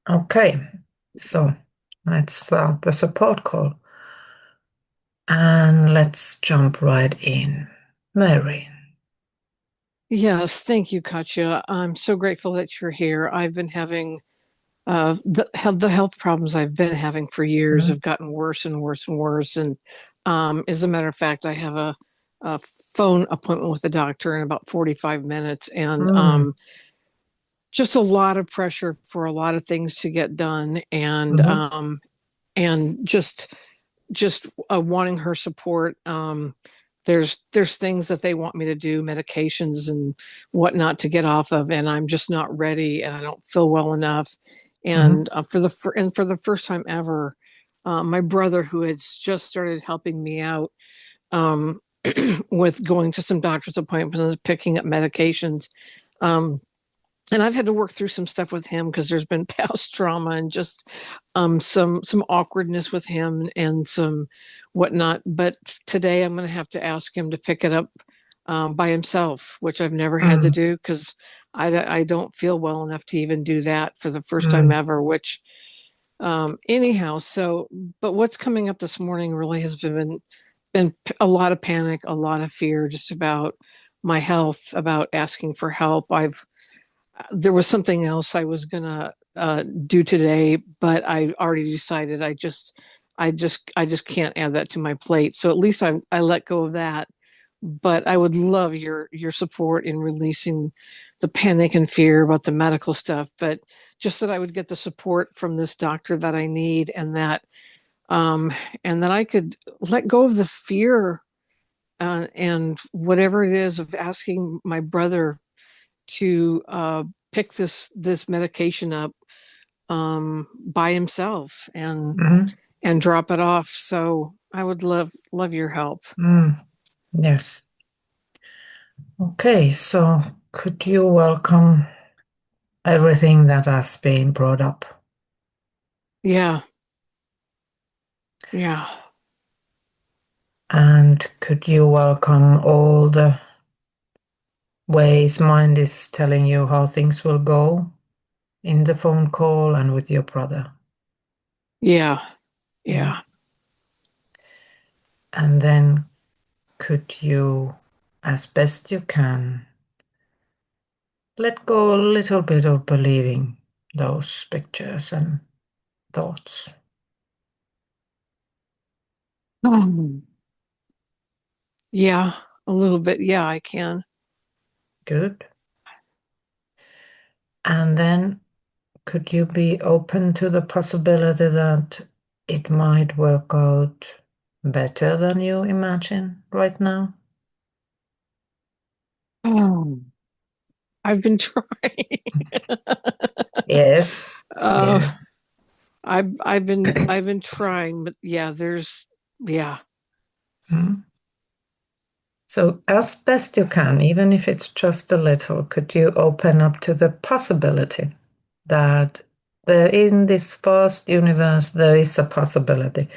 Okay, so let's start the support call and let's jump right in. Mary. Yes, thank you, Katja. I'm so grateful that you're here. I've been having the health problems I've been having for years Mm, have gotten worse and worse and worse. And as a matter of fact, I have a phone appointment with the doctor in about 45 minutes, and mm, just a lot of pressure for a lot of things to get done, mhm, and just wanting her support. There's things that they want me to do, medications and whatnot to get off of, and I'm just not ready, and I don't feel well enough. mhm, And for the first time ever, my brother, who had just started helping me out um, with going to some doctor's appointments and picking up medications, um, and I've had to work through some stuff with him because there's been past trauma and just some awkwardness with him and some whatnot. But today I'm going to have to ask him to pick it up by himself, which I've never had to mm, do because I don't feel well enough to even do that for the first time mm, ever. Which anyhow, so but what's coming up this morning really has been a lot of panic, a lot of fear, just about my health, about asking for help. I've There was something else I was gonna do today, but I already decided I just can't add that to my plate. So at least I let go of that. But I would love your support in releasing the panic and fear about the medical stuff. But just that I would get the support from this doctor that I need, um, and that I could let go of the fear and whatever it is of asking my brother to pick this medication up by himself mhm, and drop it off. So I would love your help. mm. Yes. Okay, so could you welcome everything that has been brought up? Yeah, yeah. And could you welcome all the ways mind is telling you how things will go in the phone call and with your brother? Yeah, Yeah. yeah, And then could you, as best you can, let go a little bit of believing those pictures and thoughts? um, yeah, a little bit. Yeah, I can. Good. And then could you be open to the possibility that it might work out better than you imagine right now? Oh, I've been trying. Yes. uh, Yes. I've been trying, but yeah, yeah, Mm. So, as best you can, even if it's just a little, could you open up to the possibility that in this vast universe there is a possibility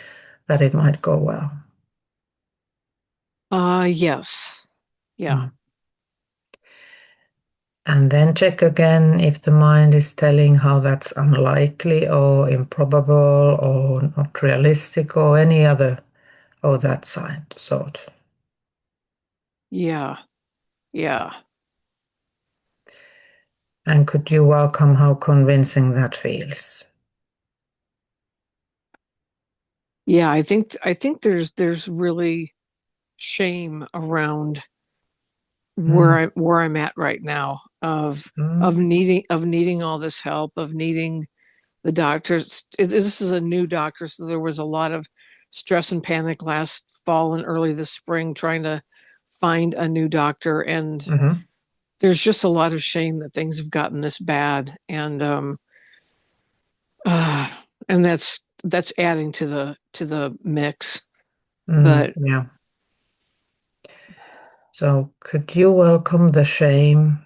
that it might go well? yes, yeah, Mm. And then check again if the mind is telling how that's unlikely or improbable or not realistic or any other of that sort. yeah, yeah. And could you welcome how convincing that feels? Yeah, I think there's really shame around Mm, where I'm at right now mm, of needing all this help, of needing the doctors. This is a new doctor, so there was a lot of stress and panic last fall and early this spring trying to find a new doctor, and mhm. there's just a lot of shame that things have gotten this bad, uh, and that's adding to the mix. But Yeah. So could you welcome the shame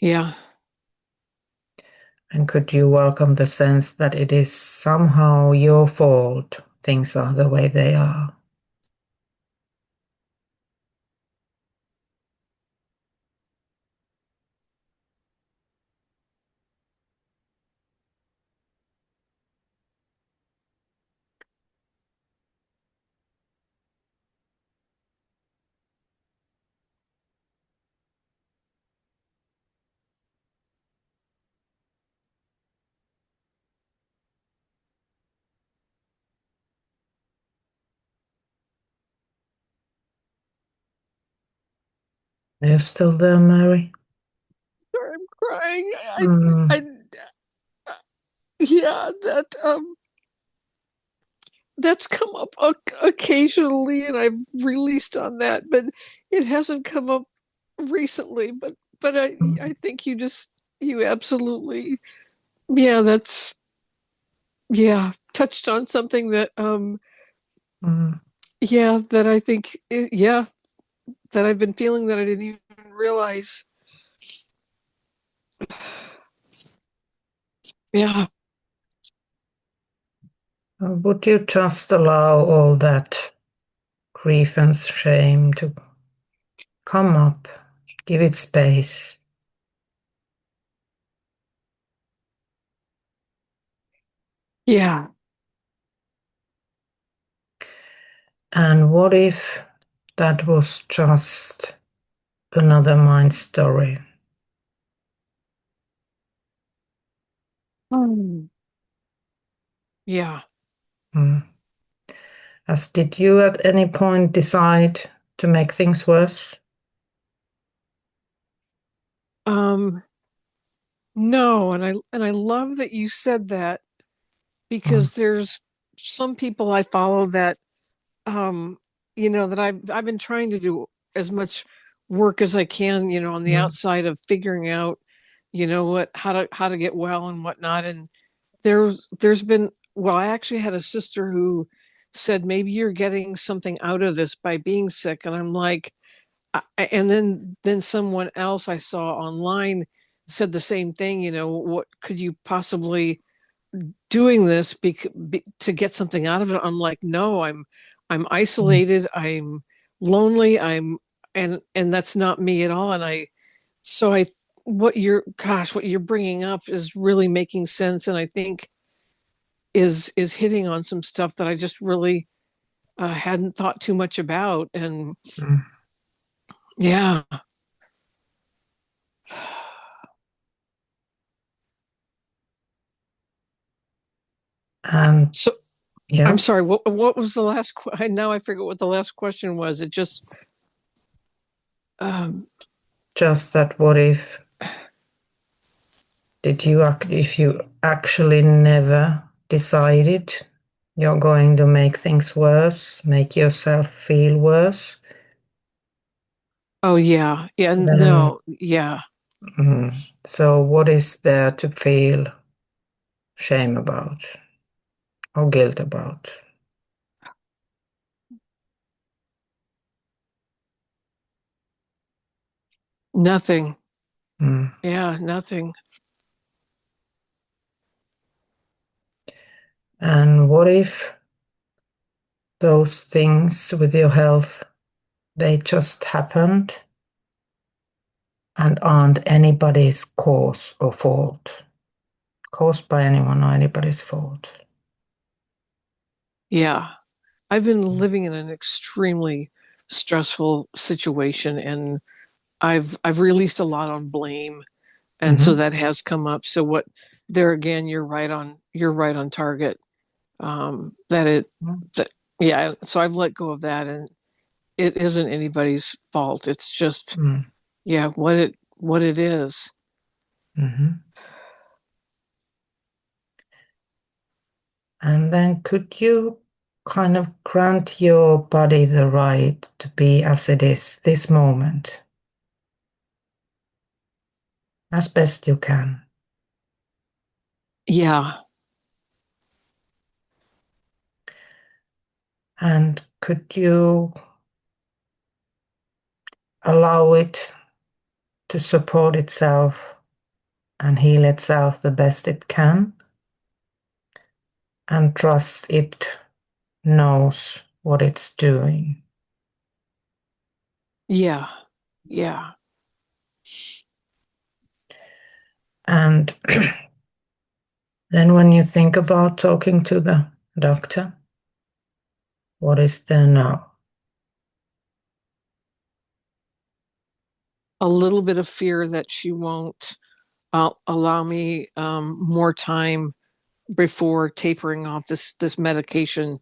yeah, and could you welcome the sense that it is somehow your fault things are the way they are? Are you still there, Mary? Sorry, I'm crying. Mm, Yeah, that's come up occasionally, and I've released on that, but it hasn't come up recently. But I think you absolutely, yeah, that's yeah, touched on something that mm, yeah, that I think yeah, that I've been feeling that I didn't even realize. Yeah. would you just allow all that grief and shame to come up? Give it space. Yeah. And what if that was just another mind story? Mm. Yeah. Mm. As did you at any point decide to make things worse? Um, no, and I love that you said that Mm, because there's some people I follow that um that I've been trying to do as much work as I can, on the mm, outside of figuring out, what how to get well and whatnot. And there's been well, I actually had a sister who said maybe you're getting something out of this by being sick, and I'm like, and then someone else I saw online said the same thing. What could you possibly doing this to get something out of it? I'm like, no, I'm mm, isolated, I'm lonely, and that's not me at all. And so I what you're bringing up is really making sense, and I think is hitting on some stuff that I just really hadn't thought too much about. And mm. yeah. And So I'm yeah, sorry. What was the last? Now I forget what the last question was. It just um, just that what if you actually never decided you're going to make things worse, make yourself feel worse, oh yeah, yeah, then no, yeah, so what is there to feel shame about or guilt about? nothing. Mm. Yeah, nothing. And what if those things with your health, they just happened and aren't anybody's cause or fault, caused by anyone or anybody's fault? Yeah, I've been living in an extremely stressful situation, and I've released a lot on blame, and so Mm-hmm. that has come up. So what? There again, you're right on target. That it that yeah. So I've let go of that, and it isn't anybody's fault. It's just Mm-hmm. yeah, what it is. Mm-hmm. And then could you kind of grant your body the right to be as it is this moment, as best you can? Yeah, And could you allow it to support itself and heal itself the best it can and trust it knows what it's doing? yeah, yeah. And then when you think about talking to the doctor, what is there now? A little bit of fear that she won't allow me more time before tapering off this medication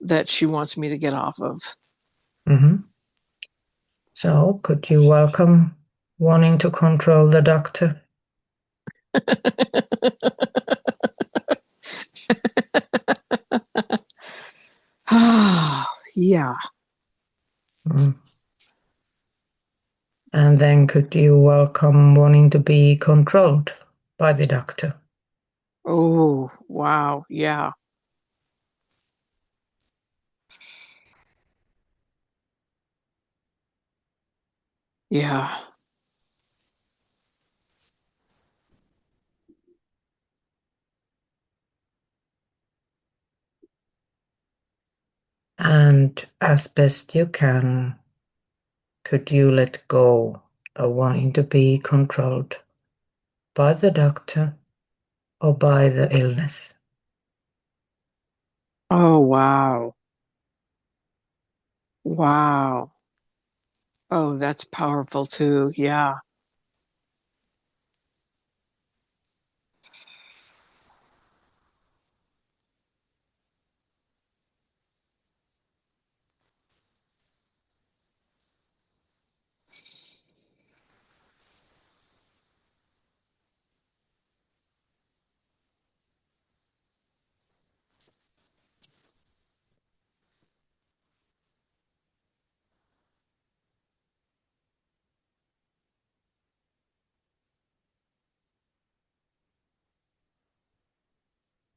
that she wants me to get off of. Mm-hmm. So, could you welcome wanting to control the doctor? Yeah. Mm. And then could you welcome wanting to be controlled by the doctor? Oh, wow. Yeah. Yeah. And as best you can, could you let go of wanting to be controlled by the doctor or by the illness? Oh, wow. Wow. Oh, that's powerful too. Yeah.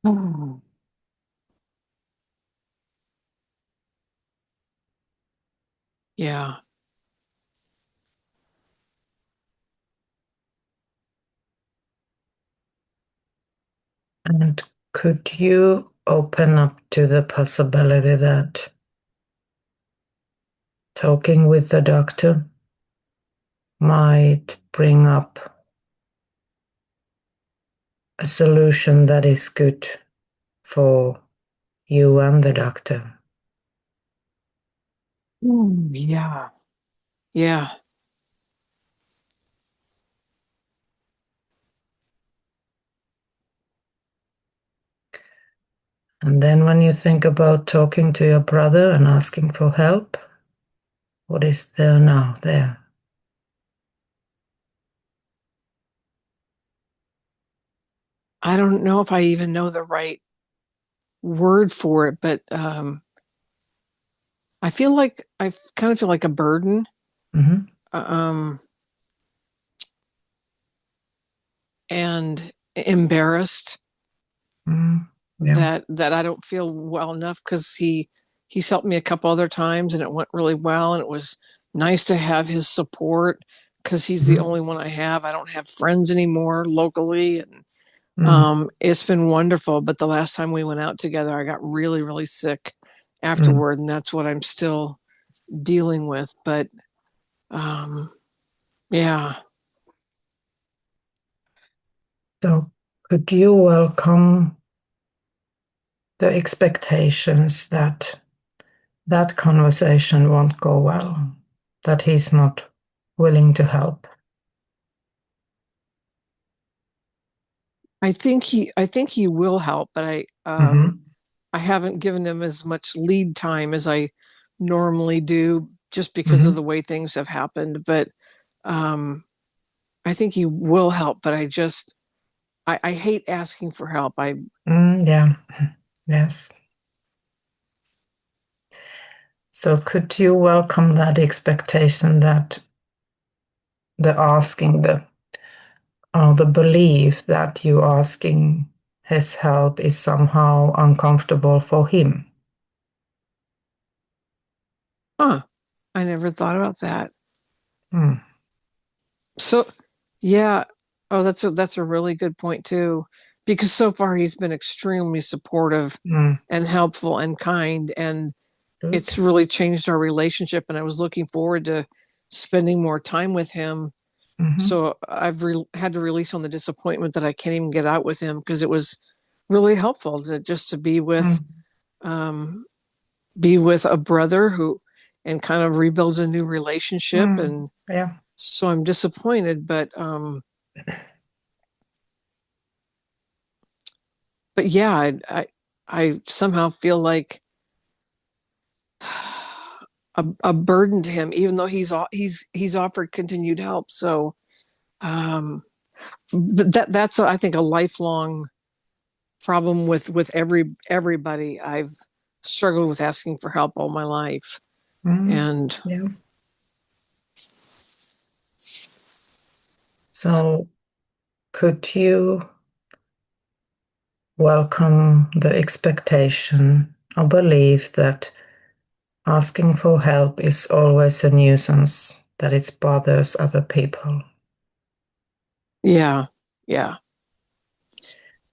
Oh, yeah. And could you open up to the possibility that talking with the doctor might bring up a solution that is good for you and the doctor? Yeah. Yeah. And then when you think about talking to your brother and asking for help, what is there now there? I don't know if I even know the right word for it, but I kind of feel like a burden. Mm-hmm. Um and embarrassed Mm, yeah. that I don't feel well enough because he's helped me a couple other times and it went really well and it was nice to have his support because he's the Mm-hmm. only one I have. I don't have friends anymore locally and Mm, it's been wonderful. But the last time we went out together, I got really, really sick mm. afterward, and that's what I'm still dealing with. But um, yeah, So could you welcome the expectations that that conversation won't go well, that he's not willing to help? I think he will help, but Mm-hmm. I haven't given him as much lead time as I normally do just because of Mm-hmm. the way things have happened. But um, I think he will help, but I hate asking for help. Yeah. Yes. So could you welcome that expectation that the asking the belief that you asking his help is somehow uncomfortable for him? Huh, I never thought about that. Mm, So yeah, oh that's a really good point too, because so far he's been extremely supportive mm, and helpful and kind, and good. it's really changed our relationship. And I was looking forward to spending more time with him. Mm-hmm. So had to release on the disappointment that I can't even get out with him because it was really helpful to just to Mm, um, be with a brother who and kind of rebuild a new relationship. mm, And yeah. so I'm disappointed, but yeah, I somehow feel like a burden to him, even though he's offered continued help. So, but that's I think a lifelong problem with everybody. I've struggled with asking for help all my life, Mm, and yeah. So could you welcome the expectation or belief that asking for help is always a nuisance, that it bothers other people? yeah, yeah,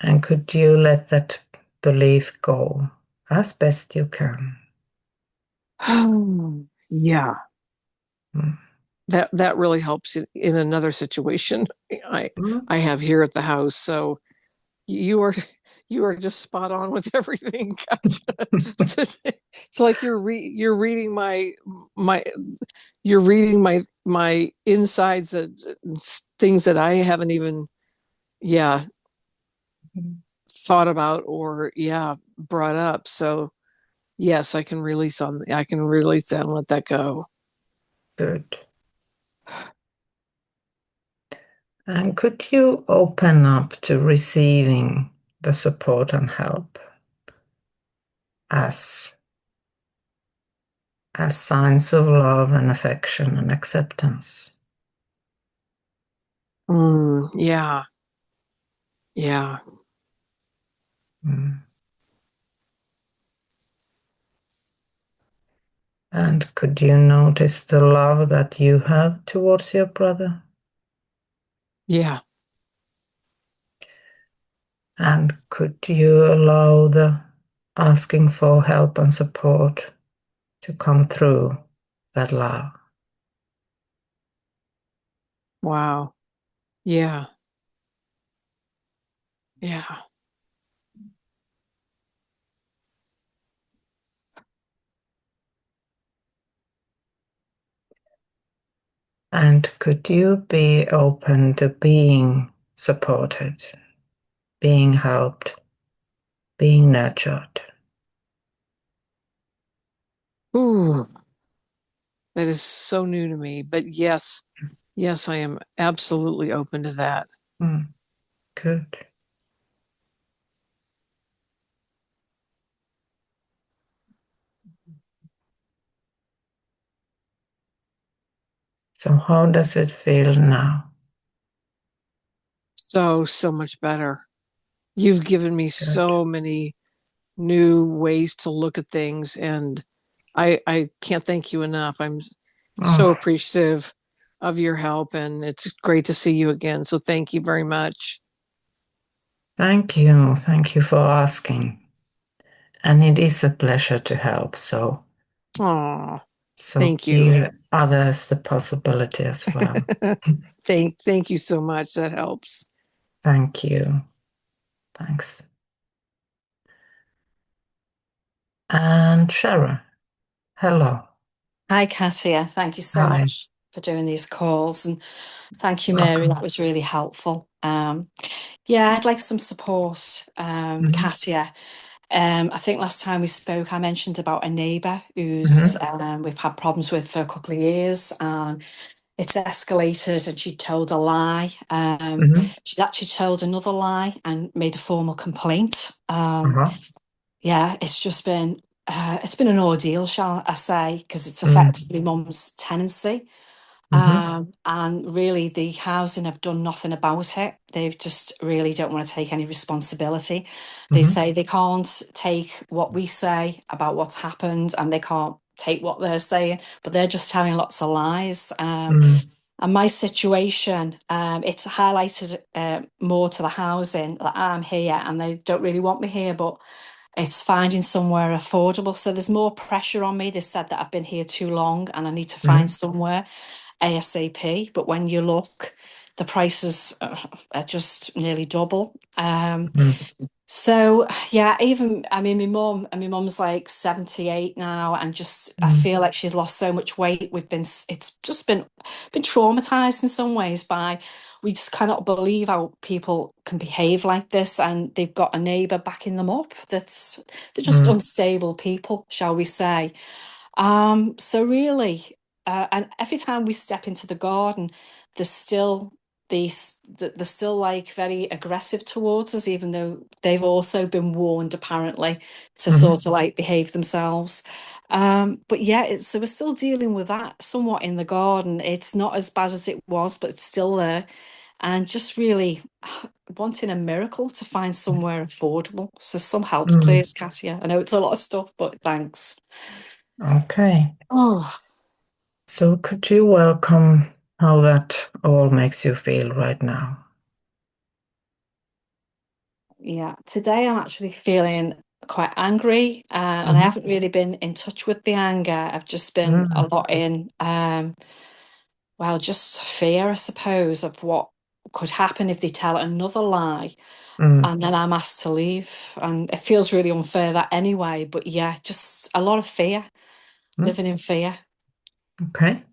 And could you let that belief go as best you can? yeah. Mm. That really helps in another situation I Mm. I have here at the house. So you are you are just spot on with everything, Katja. It's like you're reading my you're reading my insides, things that I haven't even, yeah, thought about or, yeah, brought up. So yes, I can release that and let that go. Good. And could you open up to receiving the support and help as as signs of love and affection and acceptance? Yeah, yeah, Mm. And could you notice the love that you have towards your brother? yeah. And could you allow the asking for help and support to come through that love? Wow. Yeah, yeah. And could you be open to being supported, being helped, being nurtured? Ooh, that is so new to me. But yes, yes, I am absolutely open to that. Mm, good. So, how does it feel now? So, so much better. You've given me Good. so many new ways to look at things, and I can't thank you enough. I'm so Oh, appreciative of your help, and it's great to see you again. So thank you very much. thank you. Thank you for asking. And it is a pleasure to help. Oh, So thank you. give others the possibility as well. Thank you so much. That helps. Thank you. Thanks. And Sharon, hello. Hi, Katya. Thank you so Hi. much for doing these calls. And thank you, Mary. That Welcome. was really helpful. Yeah, I'd like some support, Hmm. Katya. I think last time we spoke, I mentioned about a neighbour who's Hmm. we've had problems with for a couple of years. It's escalated and she told a lie. Hmm. She's actually told another lie and made a formal complaint. Uh-huh. Yeah, it's been an ordeal, shall I say, because it's Mm. affected my mum's tenancy. Hmm. And really, the housing have done nothing about it. They just really don't want to take any responsibility. They Hmm. say they can't take what we say about what's happened, and they can't take what they're saying, but they're just telling lots of lies. Mm. And my situation, it's highlighted more to the housing that I'm here, and they don't really want me here, but it's finding somewhere affordable. So there's more pressure on me. They said that I've been here too long and I need to find Hmm. somewhere ASAP. But when you look, the prices are just nearly double. Hmm. So yeah, even I mean, my mum's like 78 now, and just I Hmm. feel like she's lost so much weight. It's just been traumatized in some ways by we just cannot believe how people can behave like this, and they've got a neighbour backing them up. They're just Hmm. unstable people, shall we say? So really, and every time we step into the garden, there's still they're still like very aggressive towards us, even though they've also been warned apparently to Mm-hmm. sort of like behave themselves. But yeah, so we're still dealing with that somewhat in the garden. It's not as bad as it was, but it's still there. And just really wanting a miracle to find somewhere affordable. So some help, Mm. please, Katya. I know it's a lot of stuff, but thanks. Okay. Oh, So could you welcome how that all makes you feel right now? yeah. Today I'm actually feeling quite angry, and I Mm-hmm. haven't really been in touch with the anger. I've just been a Mm. lot in, well, just fear, I suppose, of what could happen if they tell another lie, Mm. and then I'm asked to leave. And it feels really unfair that anyway. But yeah, just a lot of fear, Mm. living in fear. Okay.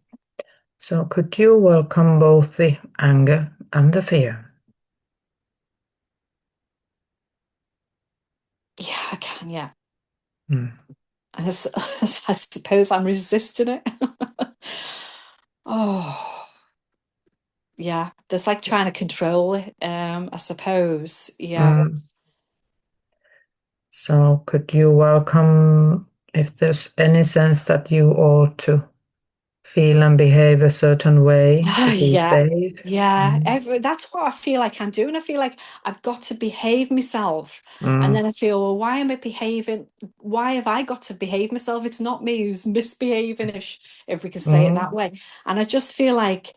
So could you welcome both the anger and the fear? Yeah, I can. Yeah. Mm. And I suppose I'm resisting it. Oh, yeah. There's like trying to control it, I suppose. Yeah. Mm. So could you welcome if there's any sense that you ought to feel and behave a certain way to be Yeah. safe? Yeah. Mm. That's what I feel like I'm doing. I feel like I've got to behave myself. And Mm. then I feel, well, why am I behaving? Why have I got to behave myself? It's not me who's misbehaving, if we can say it that Mm. way. And I just feel like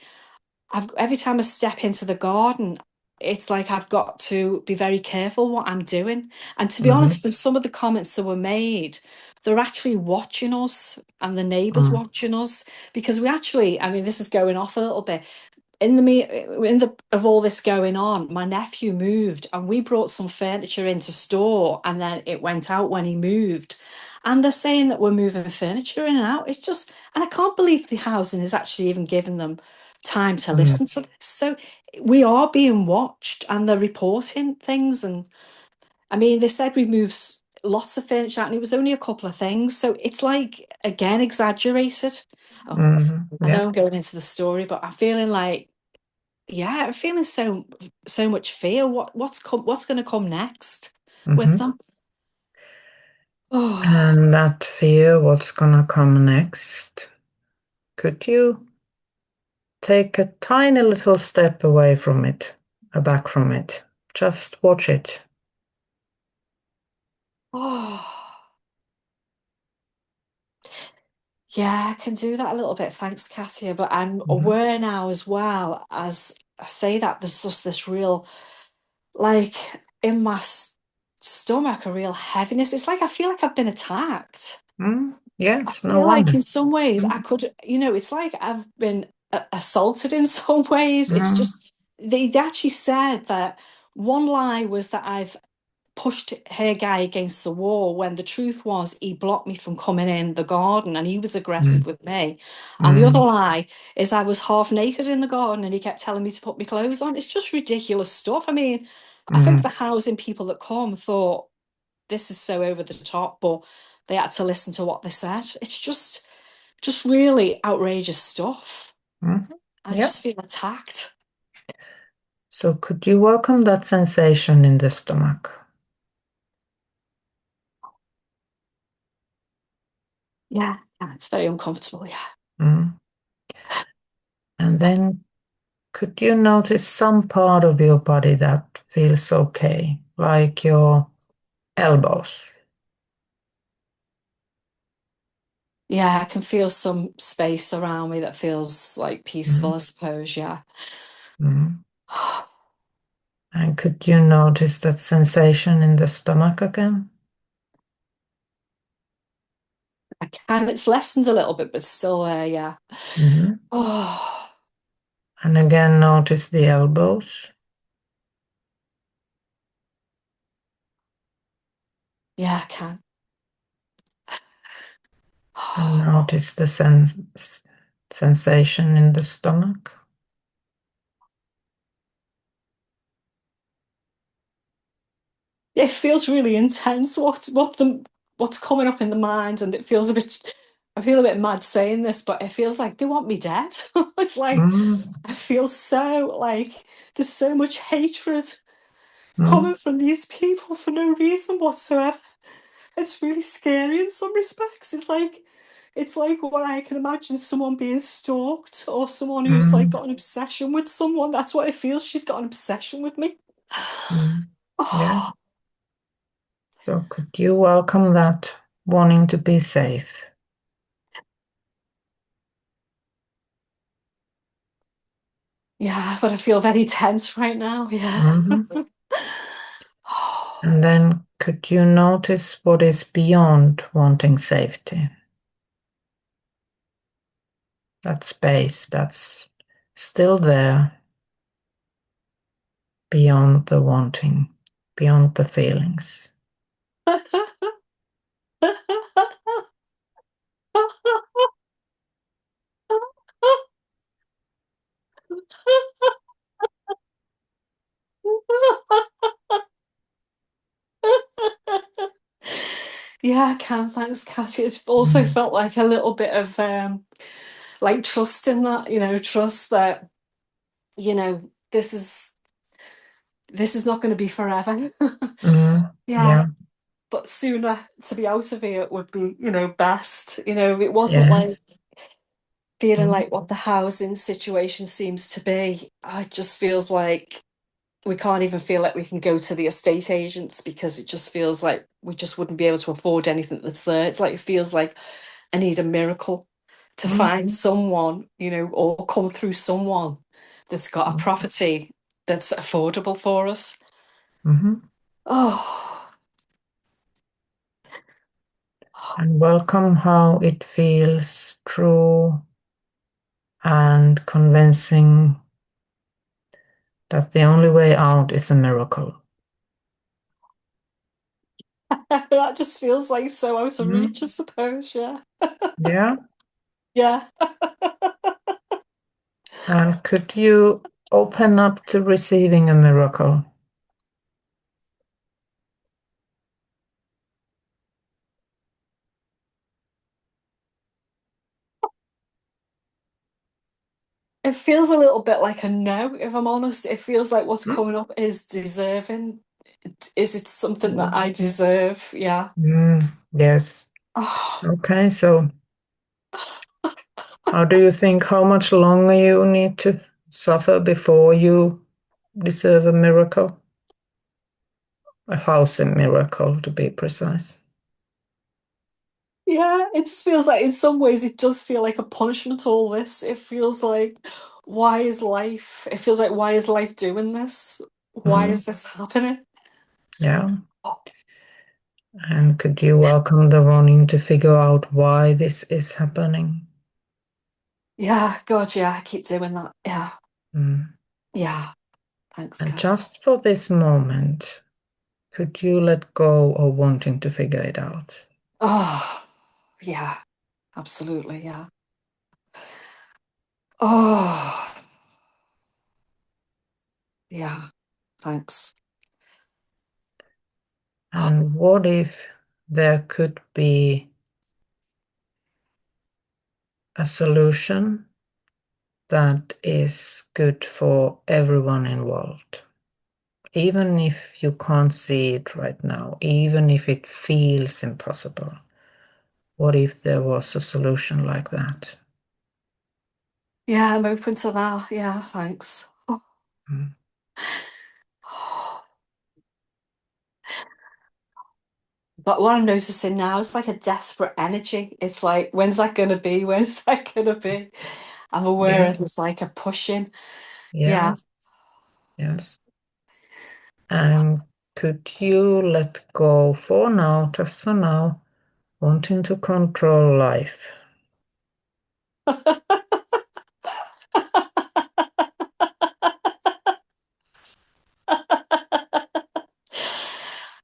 every time I step into the garden, it's like I've got to be very careful what I'm doing. And to be Mm. honest, with some of the comments that were made, they're actually watching us and the neighbours Mm. watching us because we actually, I mean, this is going off a little bit. In the of all this going on, my nephew moved and we brought some furniture into store and then it went out when he moved. And they're saying that we're moving furniture in and out. It's just, and I can't believe the housing is actually even giving them time to Mm. listen to this. So we are being watched and they're reporting things. And I mean, they said we moved lots of furniture out and it was only a couple of things. So it's like, again, exaggerated. Oh, Mm. I know Yeah. I'm going into the story, but I'm feeling like, yeah, I'm feeling so much fear. What's going to come next with Mm-hmm. them? Oh, And that fear, what's gonna come next? Could you take a tiny little step away from it, back from it? Just watch it. oh, yeah, I can do that a little bit. Thanks, Katya. But I'm Mhm. aware now as well as I say that there's just this real, like in my stomach, a real heaviness. It's like I feel like I've been attacked. Mm. I Yes, no feel like wonder. in some ways I Mm. could, it's like I've been assaulted in some ways. It's Mm. just, they actually said that one lie was that I've pushed her guy against the wall when the truth was he blocked me from coming in the garden and he was aggressive Mm. with me. And the other Mm. lie is I was half naked in the garden and he kept telling me to put my clothes on. It's just ridiculous stuff. I mean, I think Mm. the housing people that come thought this is so over the top, but they had to listen to what they said. It's just really outrageous stuff. Mm. I Yeah. just feel attacked. So could you welcome that sensation in the stomach? Yeah, yeah, it's very uncomfortable. Yeah. Mm. And then could you notice some part of your body that feels okay, like your elbows? Yeah, I can feel some space around me that feels like Mm. peaceful, I suppose. Yeah. Mm. And could you notice that sensation in the stomach again? I can. It's lessened a little bit, but still there. Yeah. Mhm. Oh, And again, notice the elbows yeah, I can. and notice the sensation in the stomach. It feels really intense. What's coming up in the mind, and it feels a bit. I feel a bit mad saying this, but it feels like they want me dead. It's like Mm, I feel so like there's so much hatred mm, coming from these people for no reason whatsoever. It's really scary in some respects. It's like what I can imagine someone being stalked or someone who's like mm, got an obsession with someone. That's what it feels. She's got an obsession with me. mm. Oh, Yes. So could you welcome that wanting to be safe? yeah, but I feel very tense right now. Yeah. Hmm. And then could you notice what is beyond wanting safety? That space that's still there beyond the wanting, beyond the feelings. Yeah, I can. Thanks, Katya. It's also Mm, felt like a little bit of like trust in that, trust that, this is not going to be forever. Yeah, yeah. but sooner to be out of here would be, best. It wasn't like Yes. feeling Mm, like what the housing situation seems to be. It just feels like we can't even feel like we can go to the estate agents because it just feels like we just wouldn't be able to afford anything that's there. It's like it feels like I need a miracle to mm, find someone, or come through someone that's got a mm, property that's affordable for us. mhm. Oh, And welcome how it feels true and convincing that the only way out is a miracle. that just feels like so out of Mm, reach, I suppose. Yeah. yeah. Yeah. And could you open up to receiving a miracle? It feels a little bit like a no, if I'm honest. It feels like what's Mm, coming up is deserving. Is it something that mm, I deserve? Yeah. yes. Oh, Okay, so how do you think how much longer you need to suffer before you deserve a miracle? A housing miracle, to be precise. yeah. It just feels like, in some ways, it does feel like a punishment, all this. It feels like, why is life? It feels like, why is life doing this? Why Mm, is this happening? yeah. Oh, And could you welcome the wanting to figure out why this is happening? yeah. God, yeah. I keep doing that. Yeah. Mm. Yeah. Thanks, And Kat. just for this moment, could you let go of wanting to figure it out? Oh, yeah. Absolutely. Yeah. Oh, yeah. Thanks. And what if there could be a solution that is good for everyone involved? Even if you can't see it right now, even if it feels impossible, what if there was a solution like that? Yeah, I'm open to that. Yeah, thanks. Mm. But what I'm noticing now is like a desperate energy. It's like, when's that going to be? When's that going to be? I'm aware Yeah, of it's like a pushing. yeah, Yeah. yes. And could you let go for now, just for now, wanting to control life?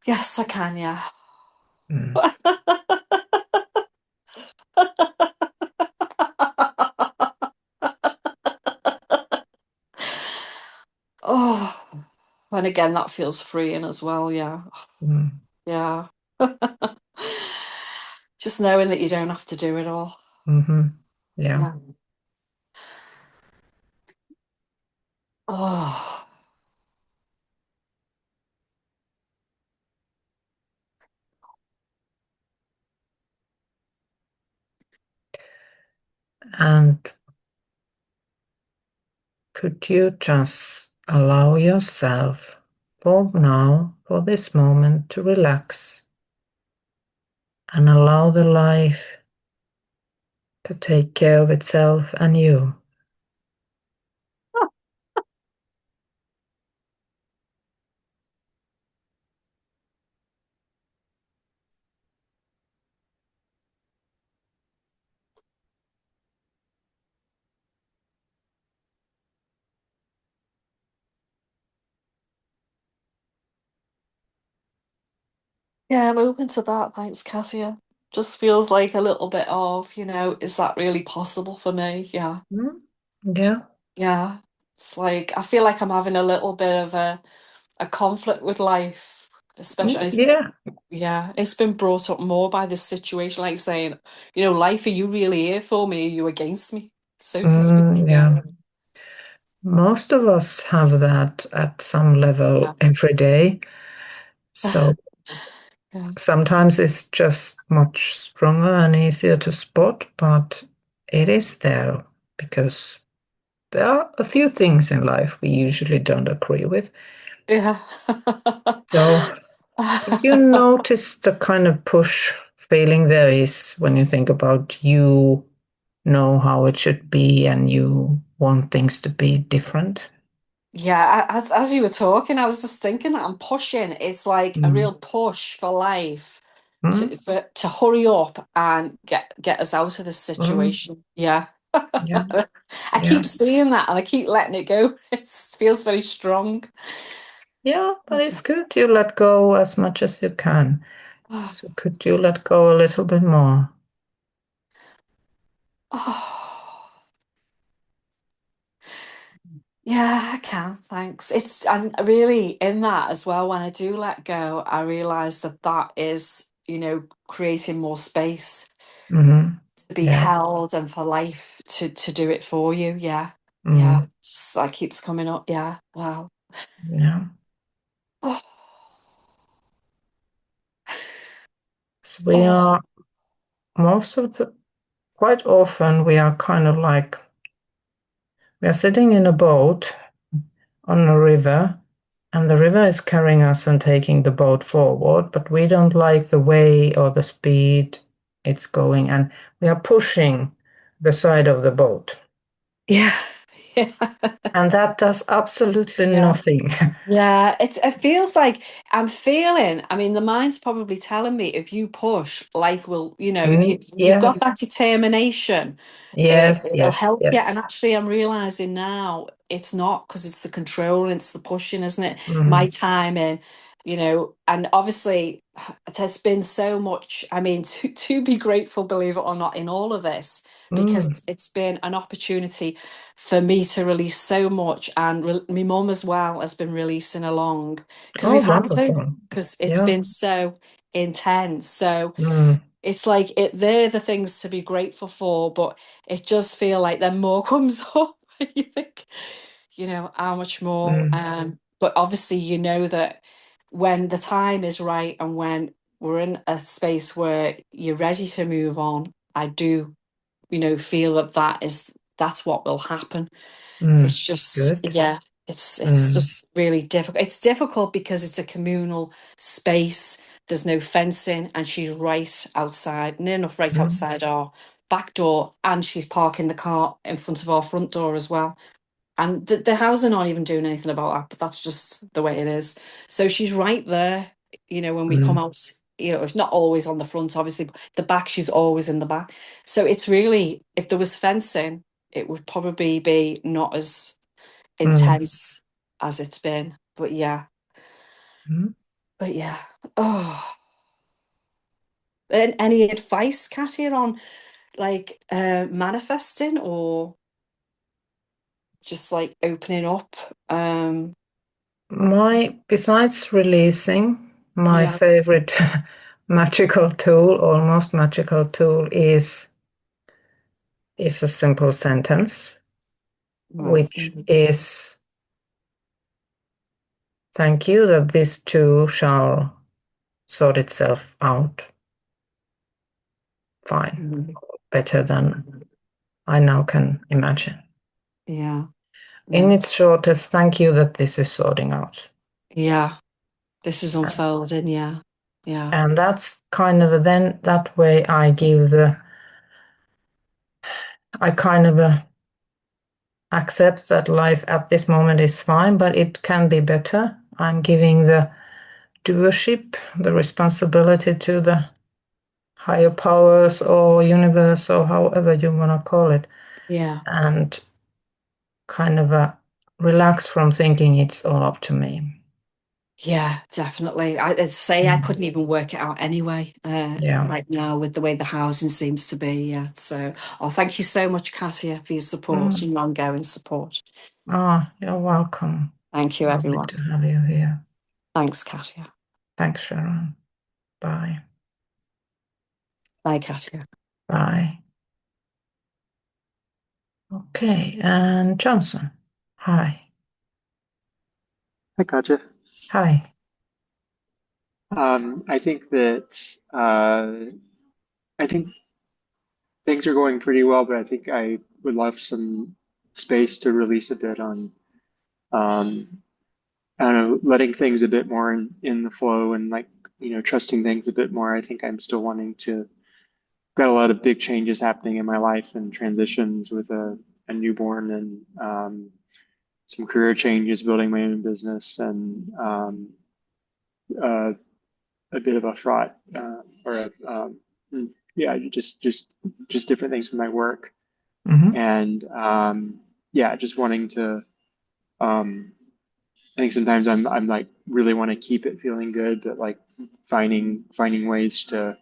Yes, I can. Yeah. Mm, Oh, and again, that feels freeing as well. Yeah. mm, Yeah. Just knowing that you don't have to do it all. Mm-hmm. Yeah. Yeah. Oh, And could you just allow yourself for now, for this moment, to relax and allow the life to take care of itself and you? yeah, I'm open to that. Thanks, Cassia. Just feels like a little bit of, is that really possible for me? Yeah. Mm, yeah. Yeah. It's like I feel like I'm having a little bit of a conflict with life, Mm, especially yeah. yeah, it's been brought up more by this situation, like saying, life, are you really here for me? Are you against me? So to speak. Yeah. Yeah. Most of us have that at some level Yeah. every day. So Yeah. sometimes it's just much stronger and easier to spot, but it is there because there are a few things in life we usually don't agree with. Yeah. So if you notice the kind of push feeling there is when you think about you know how it should be and you want things to be different. Yeah, as you were talking, I was just thinking that I'm pushing. It's like a Mm. real push for life Mm. to hurry up and get us out of this Mm. situation. Yeah. Yeah, I yeah, keep seeing that and I keep letting it go. It feels very strong. yeah, but it's good you let go as much as you can. So could you let go a little bit more? Oh, yeah, I can. Thanks. I'm really in that as well. When I do let go, I realize that that is, creating more space Mm-hmm. to be Yes. held and for life to do it for you. Yeah. Yeah. Mm. Just that keeps coming up. Yeah. Wow. Yeah. Oh, So we oh, are most of the quite often we are kind of like we are sitting in a boat on a river and the river is carrying us and taking the boat forward, but we don't like the way or the speed it's going, and we are pushing the side of the boat. yeah. Yeah. And that does absolutely Yeah. nothing. Yeah, it feels like I'm feeling, I mean, the mind's probably telling me if you push, life will, if you've got Yes, that determination, yes, it'll yes, help you. And yes. actually I'm realizing now it's not because it's the control and it's the pushing, isn't it? My Mm, timing, and obviously there's been so much, I mean, to be grateful, believe it or not, in all of this, mm. because it's been an opportunity for me to release so much, and my mum as well has been releasing along because Oh, we've had to, wonderful. because it's Yeah. been so intense. So Mm, it's like they're the things to be grateful for, but it does feel like then more comes up and you think, how much more. mm, But obviously you know that when the time is right and when we're in a space where you're ready to move on, I do, feel that that's what will happen. mm. It's just, Good. yeah, it's Mm, just really difficult. It's difficult because it's a communal space. There's no fencing, and she's right outside, near enough right mm, outside our back door, and she's parking the car in front of our front door as well. And the housing aren't even doing anything about that, but that's just the way it is. So she's right there, when we come mm, out, it's not always on the front, obviously, but the back, she's always in the back. So it's really, if there was fencing, it would probably be not as mm, intense as it's been. But yeah, mm. but yeah. Oh, and any advice, Katia, on like manifesting or just like opening up? Besides releasing, my Yeah. favorite magical tool, almost magical tool, is a simple sentence, which is, thank you that this too shall sort itself out. Fine. Better than I now can imagine. Yeah. In its shortest, thank you that this is sorting out. Yeah. This is unfolding, yeah. Yeah. And that's kind of then that way I kind of accept that life at this moment is fine, but it can be better. I'm giving the doership, the responsibility to the higher powers or universe or however you want to call it. Yeah. And kind of relax from thinking it's all up to me. Yeah, definitely. I'd say I couldn't even work it out anyway, right now with the way the housing seems to be. Yeah. So, thank you so much, Katja, for your support and your ongoing support. You're welcome. Thank you, everyone. Lovely to have you here. Thanks, Katja. Thanks, Sharon. Bye. Bye, Katja. Bye. Okay, and Johnson. Hi. Hi, Katja. Hi. I think that I think things are going pretty well, but I think I would love some space to release a bit on um, I don't know, letting things a bit more in the flow and like, trusting things a bit more. I think I'm still wanting to got a lot of big changes happening in my life and transitions with a newborn and some career changes, building my own business and uh, a bit of a fraught or a yeah, just different things in my work and yeah, just wanting to I think sometimes I'm like really want to keep it feeling good, but like finding ways to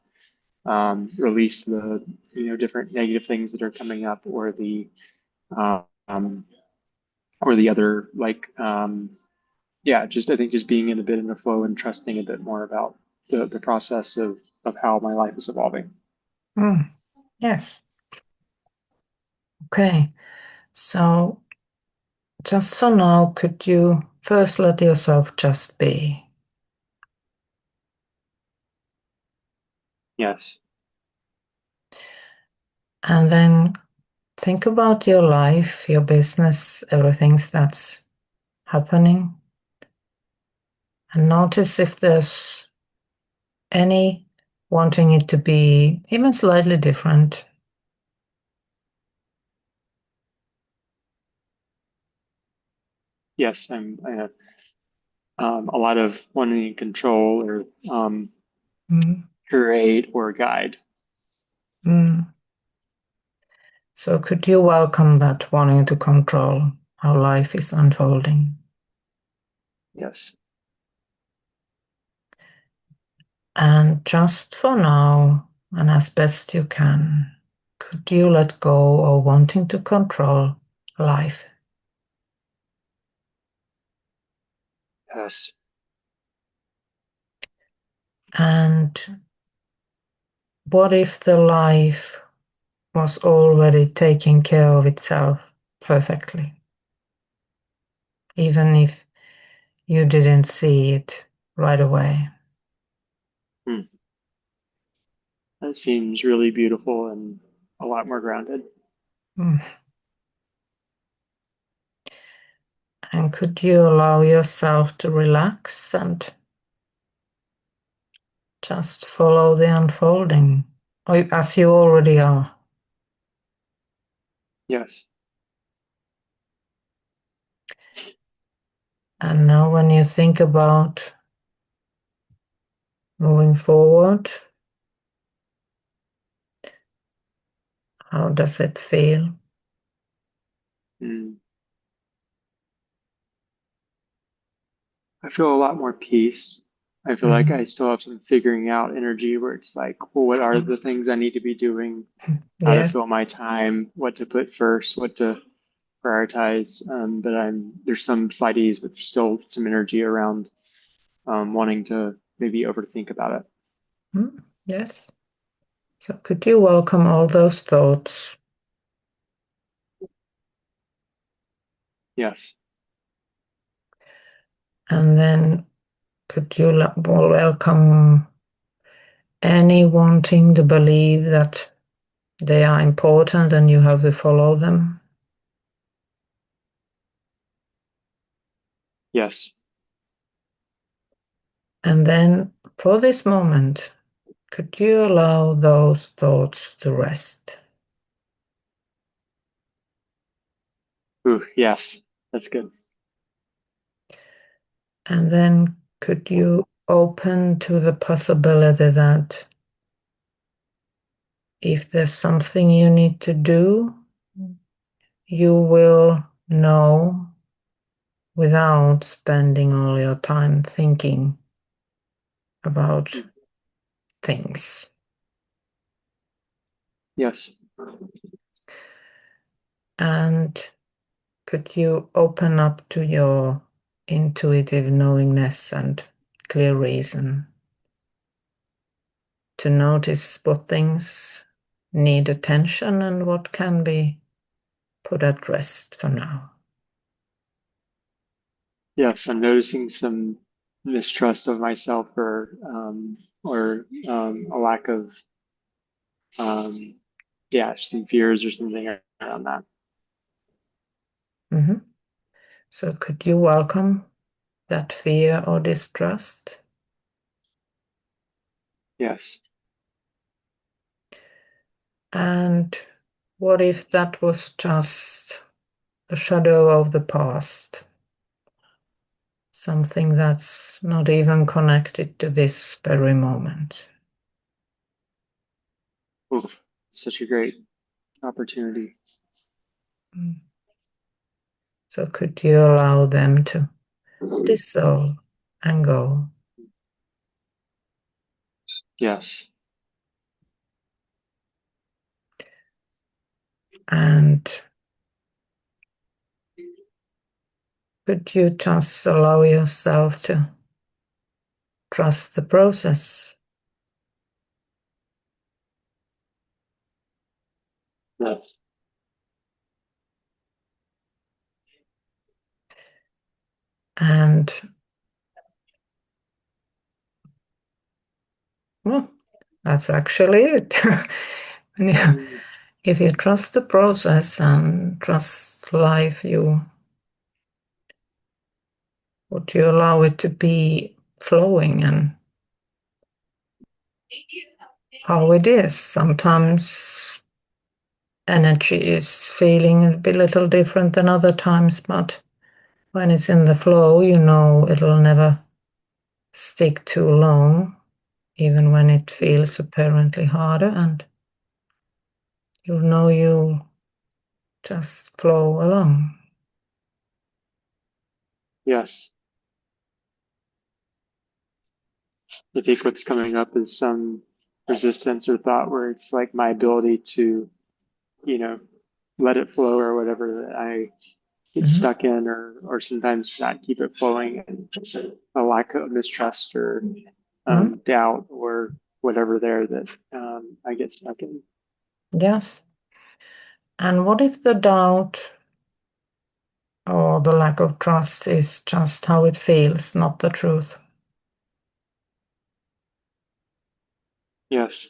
release the different negative things that are coming up um, or the other like yeah, just I think just being in a bit in the flow and trusting a bit more about the process of how my life is evolving. Yes. Okay. So just for now, could you first let yourself just be? Yes. And then think about your life, your business, everything that's happening. And notice if there's any wanting it to be even slightly different. Yes, I have a lot of wanting to control or curate or guide. So could you welcome that wanting to control how life is unfolding? Yes. And just for now, and as best you can, could you let go of wanting to control life? Yes. And what if the life was already taking care of itself perfectly? Even if you didn't see it right away. That seems really beautiful and a lot more grounded. And could you allow yourself to relax and just follow the unfolding, as you already are? Yes. And now when you think about moving forward, how does it feel? I feel a lot more peace. I feel like I still have some figuring out energy where it's like, well, what are the things I need to be doing? How to fill my time, what to put first, what to prioritize. But there's some slight ease, but there's still some energy around wanting to maybe overthink about it. Yes. So could you welcome all those thoughts? Yes. And then could you welcome any wanting to believe that they are important and you have to follow them? Yes. And then for this moment, could you allow those thoughts to rest? Ooh, yes. That's good. And then could you open to the possibility that if there's something you need to do, you will know without spending all your time thinking about things. Yes. And could you open up to your intuitive knowingness and clear reason to notice what things need attention and what can be put at rest for now? Yes. I'm noticing some mistrust of myself or a lack of some fears or something around that. Mm-hmm. So could you welcome that fear or distrust? Yes. And what if that was just a shadow of the past? Something that's not even connected to this very moment. Oof, such a great opportunity. So could you allow them to dissolve and go? Yes. And could you just allow yourself to trust the process? Yes. And well, that's actually it. If you trust the process and trust life, would you allow it to be flowing and how it is. Sometimes energy is feeling a little different than other times, but when it's in the flow, you know it'll never stick too long, even when it feels apparently harder, and you'll know you just flow along. Yes. I think what's coming up is some resistance or thought where it's like my ability to, let it flow or whatever that I get Mm-hmm. stuck in or sometimes not keep it flowing and a lack of mistrust or doubt or whatever there that I get stuck in. Yes. And what if the doubt or the lack of trust is just how it feels, not the truth? Yes.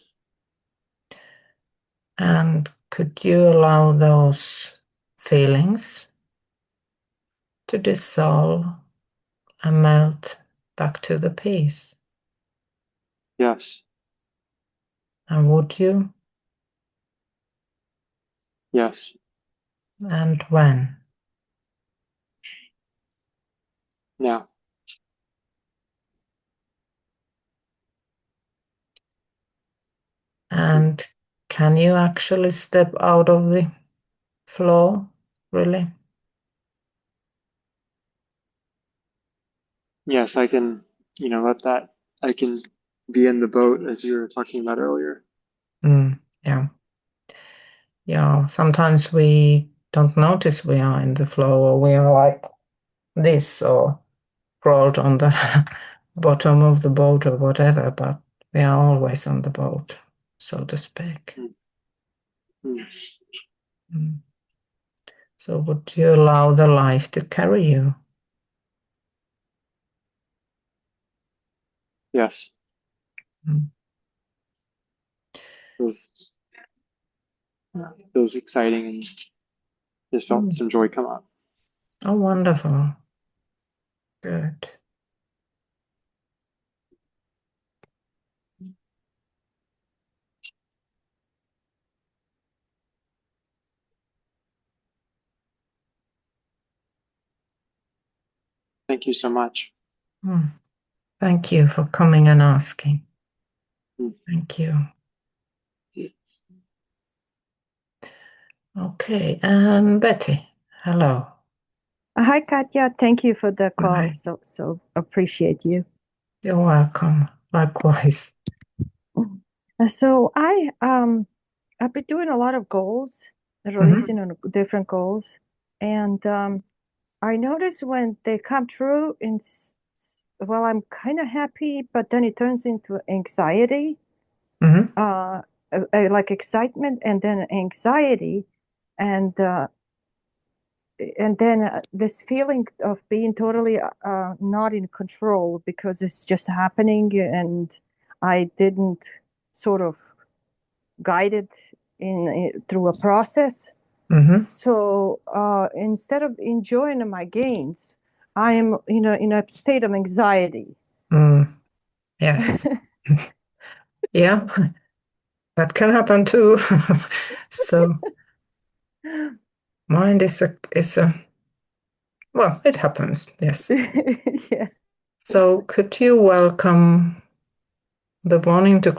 And could you allow those feelings to dissolve and melt back to the peace? Yes. And would you? Yes. And when? Now. And can you actually step out of the flow, really? Yes, I can, let that, I can be in the boat as you were talking about earlier. Yeah. Yeah, sometimes we don't notice we are in the flow or we are like this or crawled on the bottom of the boat or whatever, but We are always on the boat, so to speak. Mm. So would you allow the life to carry you? Yes. Mm. Feels exciting, and just felt some joy come up. Oh, wonderful. Good. Thank you so much. Thank you for coming and asking. Mm. Thank you. Okay, and Betty, hello. Hi, Katja. Thank you for the call. Hi. So appreciate you. You're welcome. Likewise. So I've been doing a lot of goals, releasing on different goals, and I notice when they come true, well, I'm kind of happy, but then it turns into anxiety, like excitement, and then anxiety, and then this feeling of being totally not in control because it's just happening and I didn't sort of guide it through a process. So instead of enjoying my gains, I am in a state of anxiety. Yes. Yeah, that can happen too. So mind is a well, it happens. Yes. Yeah. So could you welcome the wanting to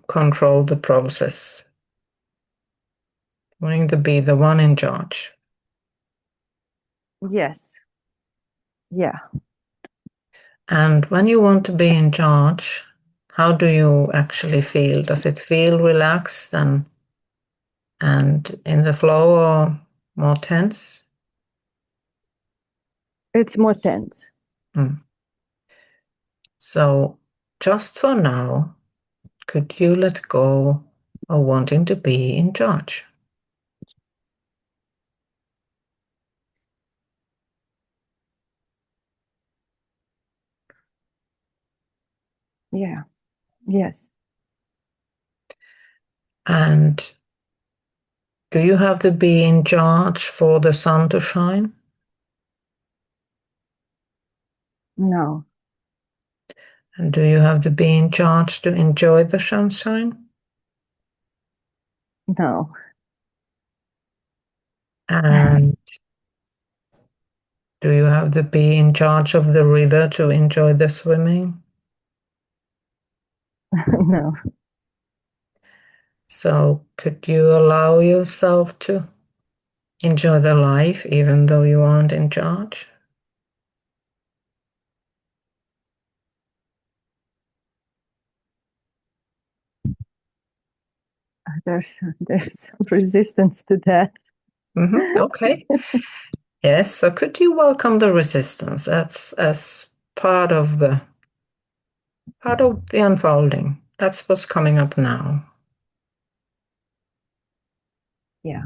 control the process, wanting to be the one in charge? Yes. Yeah. And when you want to be in charge, how do you actually feel? Does it feel relaxed and in the flow or more tense? It's more tense. So just for now, could you let go of wanting to be in charge? Yeah. Yes. And do you have to be in charge for the sun to shine? No. And do you have to be in charge to enjoy the sunshine? No. And do you have to be in charge of the river to enjoy the swimming? No. So could you allow yourself to enjoy the life even though you aren't in charge? There's some resistance to that. Okay. Yes. So could you welcome the resistance? That's as part of the unfolding. That's what's coming up now. Yeah.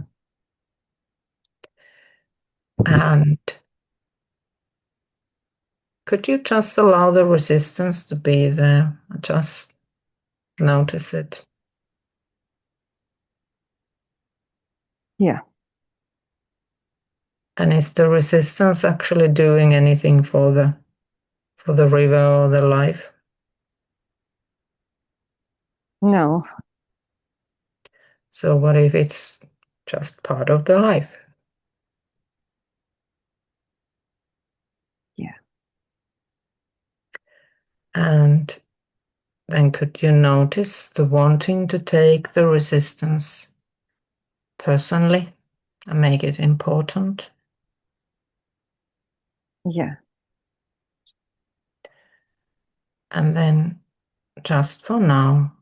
And could you just allow the resistance to be there? Just notice it. Yeah. And is the resistance actually doing anything for the river or the life? No. So what if it's just part of the life? Yeah. And then could you notice the wanting to take the resistance personally and make it important? Yeah. And then just for now,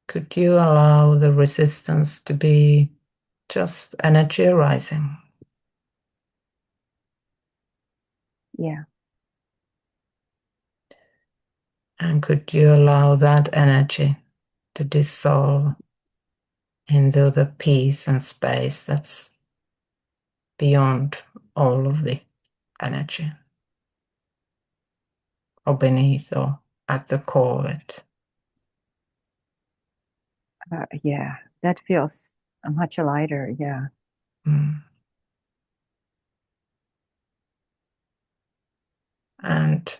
could you allow the resistance to be just energy arising? Yeah. And could you allow that energy to dissolve into the peace and space that's beyond all of the energy, or beneath, or at the core of it. Yeah, that feels much lighter. Yeah. Mm. And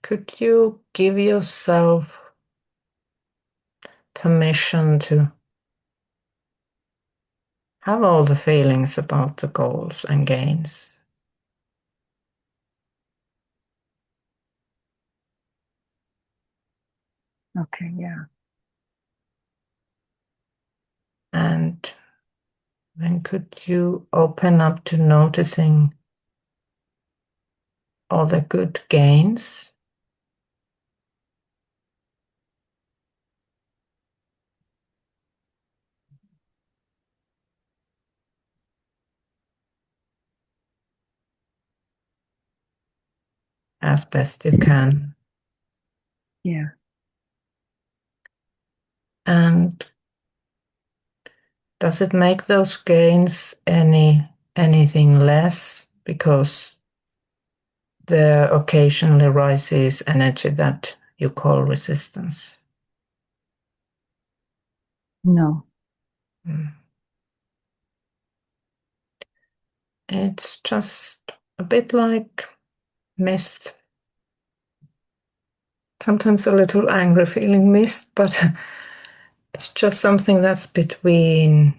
could you give yourself permission to have all the feelings about the goals and gains? Okay, yeah. And then could you open up to noticing all the good gains? As best you can. Yeah. And does it make those gains anything less because there occasionally rises energy that you call resistance? No. Mm. It's just a bit like mist. Sometimes a little angry feeling mist, but it's just something that's between,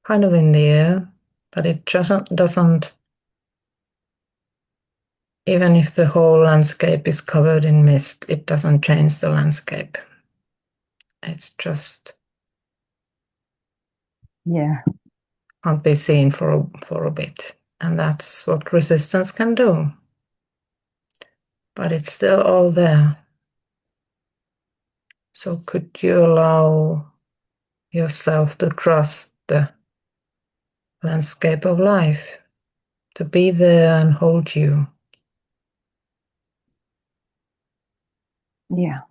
kind of in the air, but it just doesn't, even if the whole landscape is covered in mist, it doesn't change the landscape. It's just, Yeah. can't be seen for a bit. And that's what resistance can do. But it's still all there. So could you allow yourself to trust the landscape of life, to be there and hold you? Yeah.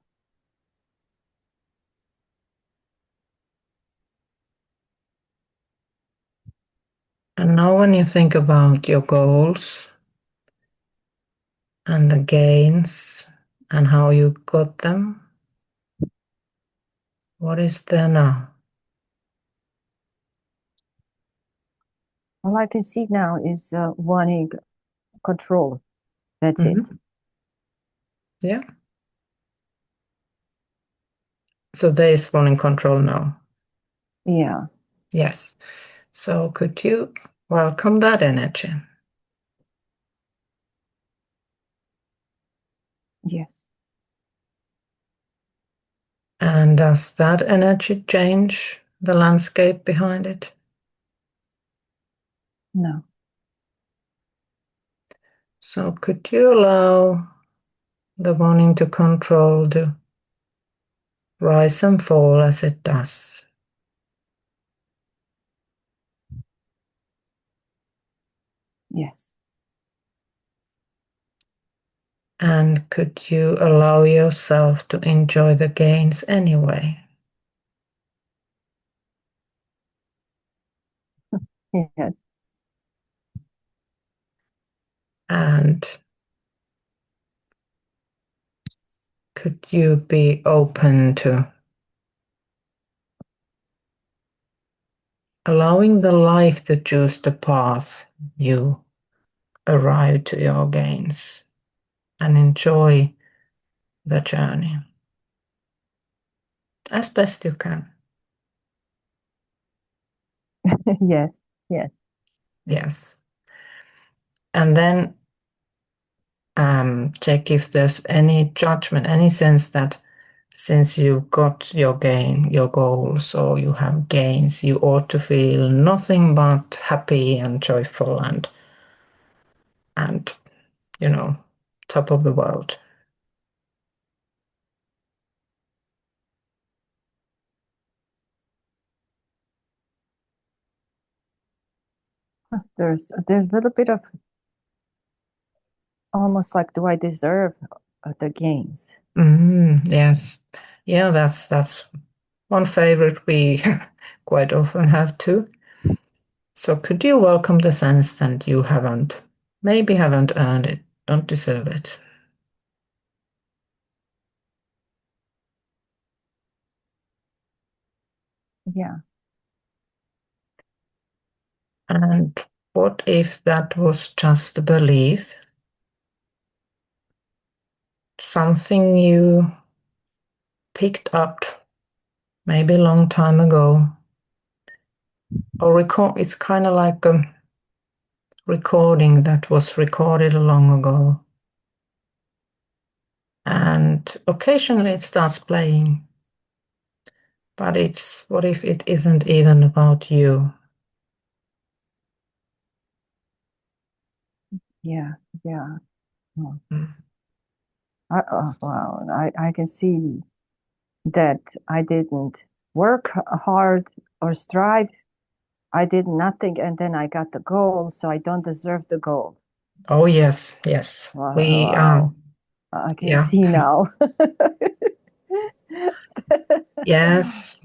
And now when you think about your goals and the gains and how you got them, what is there now? All I can see now is wanting control. That's it. Yeah. So there is one in control now. Yeah. Yes. So could you welcome that energy? Yes. And does that energy change the landscape behind it? No. So could you allow the wanting to control to rise and fall as it does? Yes. And could you allow yourself to enjoy the gains anyway? Yes. And could you be open to allowing the life to choose the path you arrive to your gains and enjoy the journey as best you can? Yes. Yes. Yes. And then check if there's any judgment, any sense that since you got your goals, or you have gains, you ought to feel nothing but happy and joyful and top of the world. There's a little bit of almost like, do I deserve the gains? Yes. Yeah, that's one favorite we quite often have too. So could you welcome the sense that you maybe haven't earned it, don't deserve it? Yeah. And what if that was just a belief? Something you picked up maybe a long time ago, or it's kind of like a recording that was recorded long ago, and occasionally it starts playing, but what if it isn't even about you? Yeah. I can see that I didn't work hard or strive. I did nothing, and then I got the goal, so I don't deserve the goal. Oh yes. Wow. I can Yeah. see now. Yes.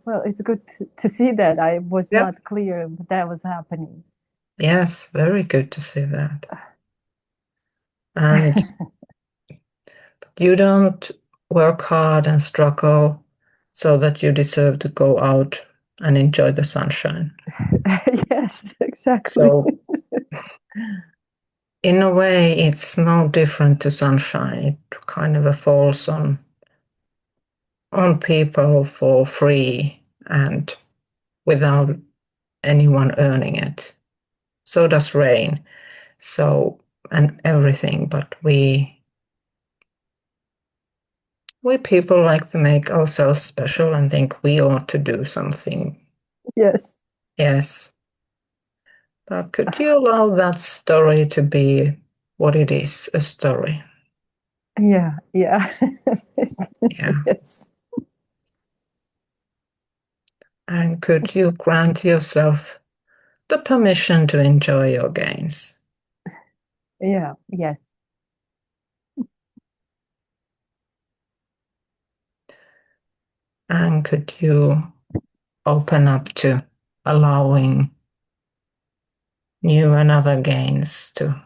Well, it's good to see that. I was Yep. not clear that was happening. Yes, very good to see that. And you don't work hard and struggle so that you deserve to go out and enjoy the sunshine. Yes, exactly. So in a way, it's no different to sunshine. It kind of falls on people for free and without anyone earning it. So does rain. So and everything, but we people like to make ourselves special and think we ought to do something. Yes. Yes. But could you allow that story to be what it is, a story? Yeah. Yeah. Yes. And could you grant yourself the permission to enjoy your gains? Yeah. Yes. And could you open up to allowing new and other gains to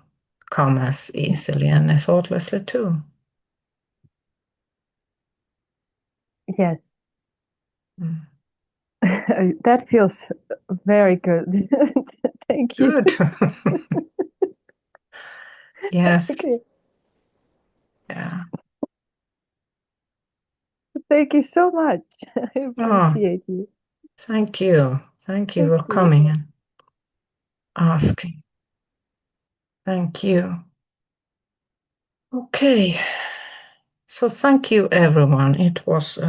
come as easily and effortlessly too? Yes. Mm. That feels very good. Thank you. Good. Yes. Okay. Yeah. Thank you so much. I Oh, appreciate you. thank you. Thank you Thank for you. coming and asking. Thank you. Okay. So thank you, everyone. It was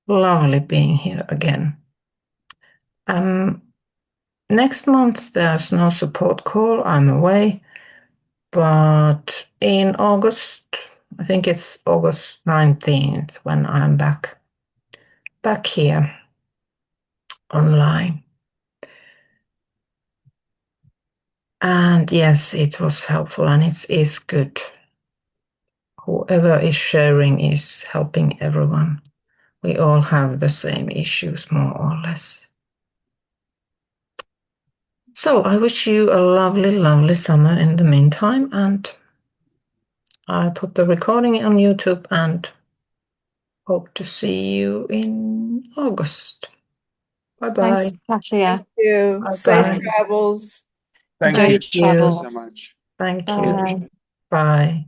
lovely being here again. Next month, there's no support call. I'm away. But in August, I think it's August 19th when I'm back here online. And yes, it was helpful and it is good. Whoever is sharing is helping everyone. We all have the same issues, more or less. So I wish you a lovely, lovely summer in the meantime, and I put the recording on YouTube and hope to see you in August. Bye-bye. Thanks, Katja. Thank you. Bye-bye. Safe travels. Thank Enjoy you. your Thank you. travels. So much. Thank Bye. you. Bye.